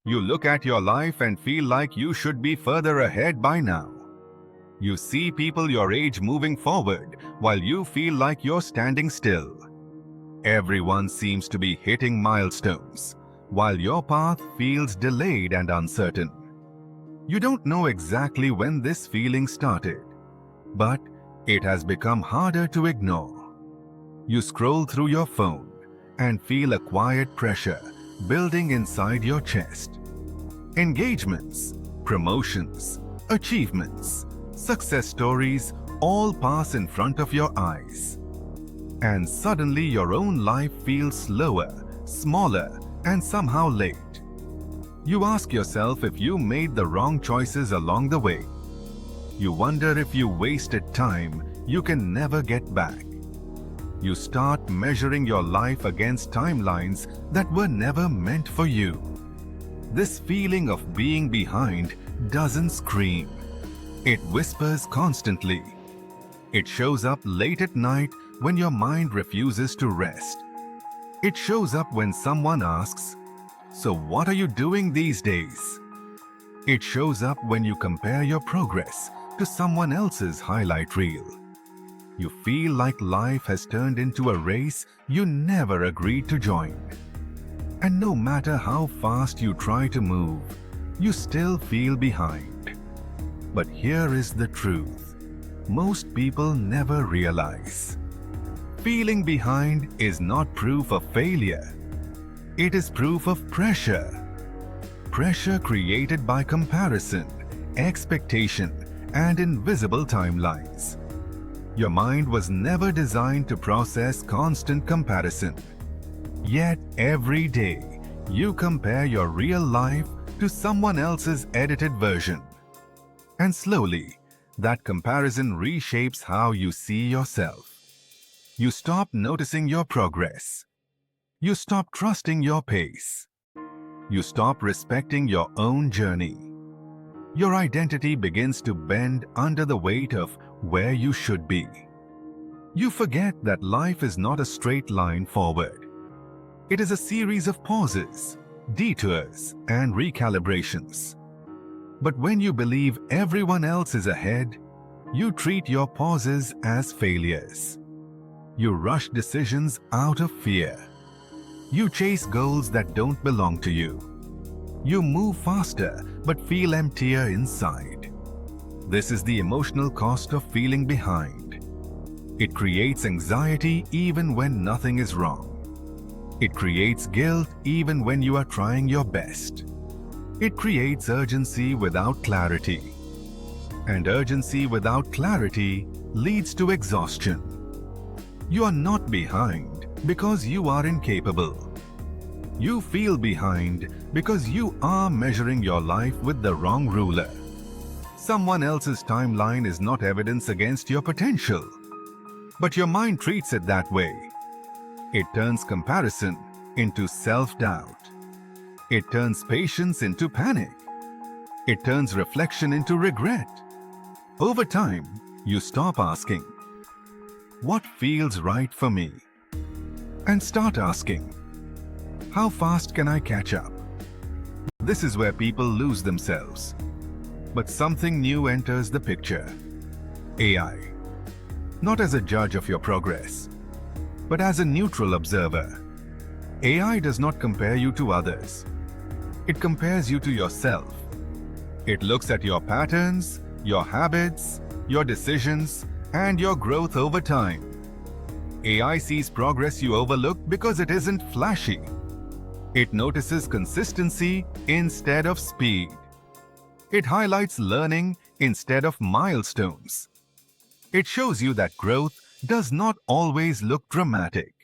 You look at your life and feel like you should be further ahead by now. You see people your age moving forward while you feel like you're standing still. Everyone seems to be hitting milestones, while your path feels delayed and uncertain. You don't know exactly when this feeling started, but it has become harder to ignore. You scroll through your phone and feel a quiet pressure building inside your chest. Engagements, promotions, achievements, success stories all pass in front of your eyes. And suddenly your own life feels slower, smaller, and somehow late. You ask yourself if you made the wrong choices along the way. You wonder if you wasted time you can never get back. You start measuring your life against timelines that were never meant for you. This feeling of being behind doesn't scream. It whispers constantly. It shows up late at night when your mind refuses to rest. It shows up when someone asks, "So what are you doing these days?" It shows up when you compare your progress to someone else's highlight reel. You feel like life has turned into a race you never agreed to join. And no matter how fast you try to move, you still feel behind. But here is the truth. Most people never realize. Feeling behind is not proof of failure. It is proof of pressure. Pressure created by comparison, expectation, and invisible timelines. Your mind was never designed to process constant comparison. Yet every day, you compare your real life to someone else's edited version. And slowly, that comparison reshapes how you see yourself. You stop noticing your progress. You stop trusting your pace. You stop respecting your own journey. Your identity begins to bend under the weight of where you should be. You forget that life is not a straight line forward. It is a series of pauses, detours, and recalibrations. But when you believe everyone else is ahead, you treat your pauses as failures. You rush decisions out of fear. You chase goals that don't belong to you. You move faster but feel emptier inside. This is the emotional cost of feeling behind. It creates anxiety even when nothing is wrong. It creates guilt even when you are trying your best. It creates urgency without clarity. And urgency without clarity leads to exhaustion. You are not behind because you are incapable. You feel behind because you are measuring your life with the wrong ruler. Someone else's timeline is not evidence against your potential. But your mind treats it that way. It turns comparison into self-doubt. It turns patience into panic. It turns reflection into regret. Over time, you stop asking, "What feels right for me?" and start asking, "How fast can I catch up?" This is where people lose themselves. But something new enters the picture. AI. Not as a judge of your progress, but as a neutral observer. AI does not compare you to others. It compares you to yourself. It looks at your patterns, your habits, your decisions, and your growth over time. AI sees progress you overlook because it isn't flashy. It notices consistency instead of speed. It highlights learning instead of milestones. It shows you that growth does not always look dramatic.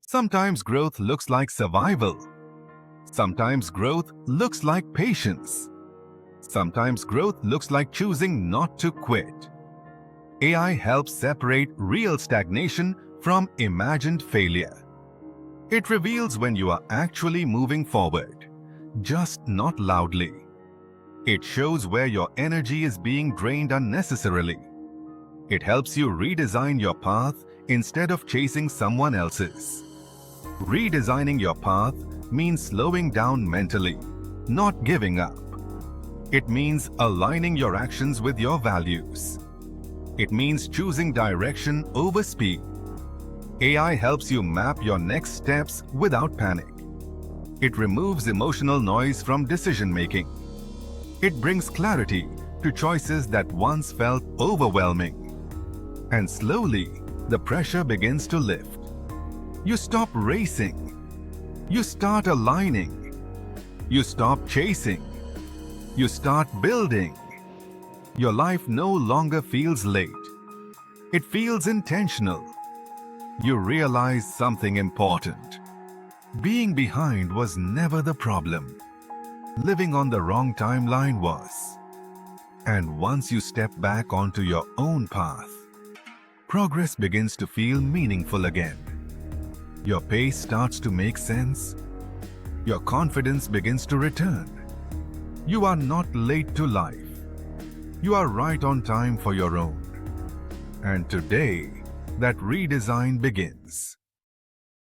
Sometimes growth looks like survival. Sometimes growth looks like patience. Sometimes growth looks like choosing not to quit. AI helps separate real stagnation from imagined failure. It reveals when you are actually moving forward, just not loudly. It shows where your energy is being drained unnecessarily. It helps you redesign your path instead of chasing someone else's. Redesigning your path means slowing down mentally. not giving up. It means aligning your actions with your values. It means choosing direction over speed. AI helps you map your next steps without panic. It removes emotional noise from decision-making. It brings clarity to choices that once felt overwhelming. And slowly, the pressure begins to lift. You stop racing. You start aligning. You stop chasing. You start building. Your life no longer feels late. It feels intentional. You realize something important. Being behind was never the problem. Living on the wrong timeline was. And once you step back onto your own path, progress begins to feel meaningful again. Your pace starts to make sense. Your confidence begins to return. You are not late to life. You are right on time for your own. And today, that redesign begins.